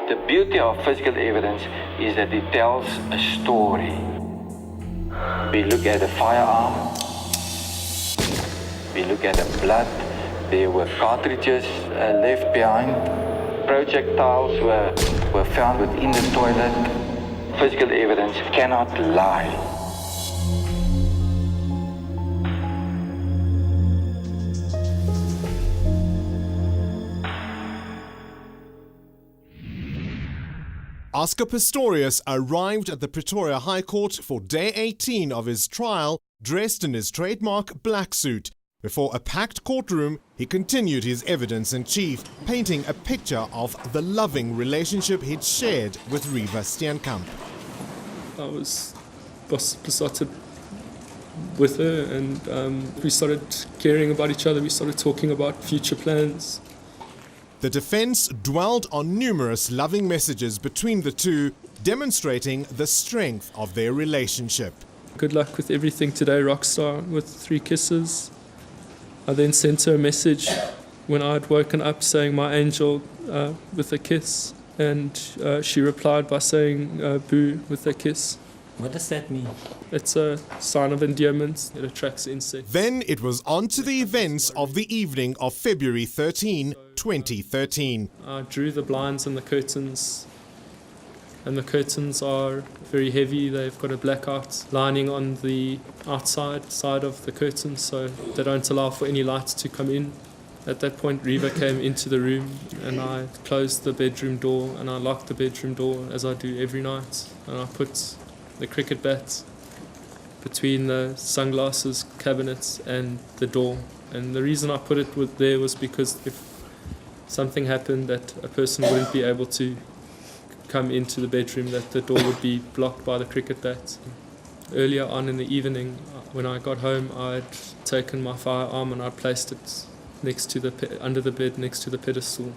The beauty of physical evidence is that it tells a story. We look at the firearm, we look at the blood, there were cartridges left behind, projectiles were found within the toilet. Physical evidence cannot lie. Oscar Pistorius arrived at the Pretoria High Court for day 18 of his trial, dressed in his trademark black suit. Before a packed courtroom, he continued his evidence in chief, painting a picture of the loving relationship he'd shared with Reeva Steenkamp. I was besotted with her, and we started caring about each other. We started talking about future plans. The defense dwelled on numerous loving messages between the two, demonstrating the strength of their relationship. Good luck with everything today, Rockstar, with 3 kisses. I then sent her a message when I'd woken up saying my angel with a kiss, and she replied by saying boo with a kiss. What does that mean? It's a sign of endearment. It attracts insects. Then it was on to the events of the evening of February 13, 2013. I drew the blinds and the curtains, and the curtains are very heavy. They've got a blackout lining on the outside side of the curtains, so they don't allow for any light to come in. At that point, Reeva came into the room, and I closed the bedroom door, and I locked the bedroom door as I do every night, and I put the cricket bat between the sunglasses cabinets and the door. And the reason I put it there was because if something happened that a person wouldn't be able to come into the bedroom, that the door would be blocked by the cricket bat. Earlier on in the evening, when I got home, I'd taken my firearm and I placed it under the bed next to the pedestal.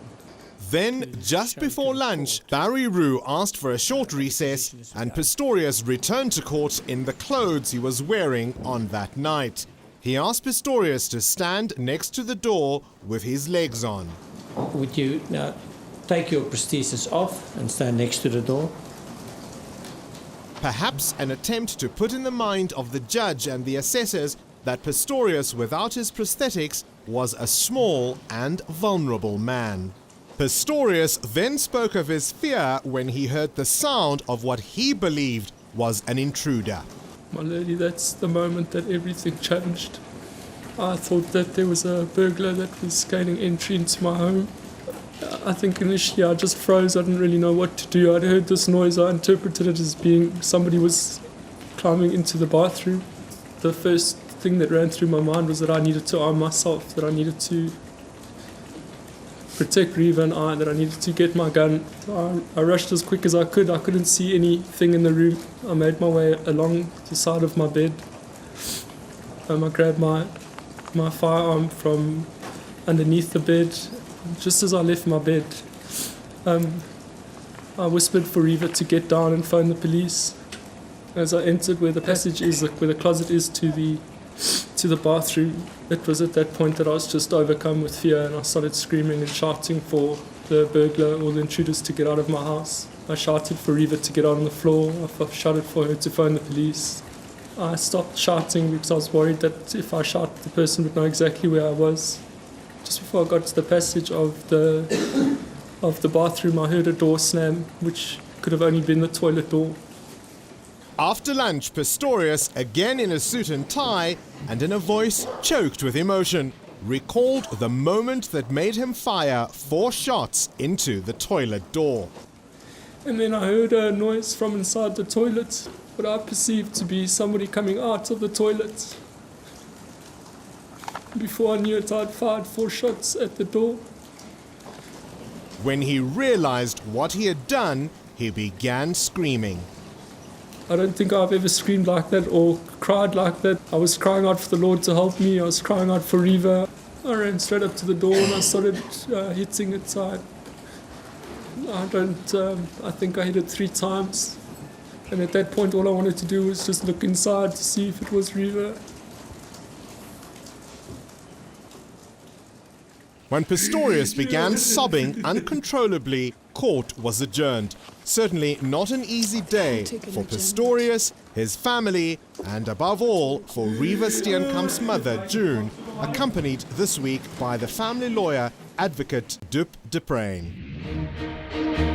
Then, just before lunch, Barry Roo asked for a short recess and Pistorius returned to court in the clothes he was wearing on that night. He asked Pistorius to stand next to the door with his legs on. Would you now take your prosthesis off and stand next to the door? Perhaps an attempt to put in the mind of the judge and the assessors that Pistorius without his prosthetics was a small and vulnerable man. Pistorius then spoke of his fear when he heard the sound of what he believed was an intruder. My lady, that's the moment that everything changed. I thought that there was a burglar that was gaining entry into my home. I think initially I just froze. I didn't really know what to do. I'd heard this noise. I interpreted it as being somebody was climbing into the bathroom. The first thing that ran through my mind was that I needed to arm myself, that I needed to protect Reeva and I, that I needed to get my gun. I rushed as quick as I could. I couldn't see anything in the room. I made my way along the side of my bed. I grabbed my firearm from underneath the bed. Just as I left my bed, I whispered for Reeva to get down and phone the police. As I entered where the passage is, where the closet is to the bathroom, it was at that point that I was just overcome with fear, and I started screaming and shouting for the burglar or the intruders to get out of my house. I shouted for Reeva to get out on the floor. I shouted for her to phone the police. I stopped shouting because I was worried that if I shouted, the person would know exactly where I was. Just before I got to the passage of the bathroom, I heard a door slam, which could have only been the toilet door. After lunch, Pistorius, again in a suit and tie and in a voice choked with emotion, recalled the moment that made him fire 4 shots into the toilet door. And then I heard a noise from inside the toilet, what I perceived to be somebody coming out of the toilet. Before I knew it, I'd fired 4 shots at the door. When he realized what he had done, he began screaming. I don't think I've ever screamed like that or cried like that. I was crying out for the Lord to help me. I was crying out for Reeva. I ran straight up to the door and I started hitting it. I think I hit it 3 times. And at that point, all I wanted to do was just look inside to see if it was Reeva. When Pistorius began sobbing uncontrollably, court was adjourned. Certainly not an easy day for Pistorius, his family, and above all for Reva Steenkamp's mother, June, accompanied this week by the family lawyer, advocate Dup de Bruyn.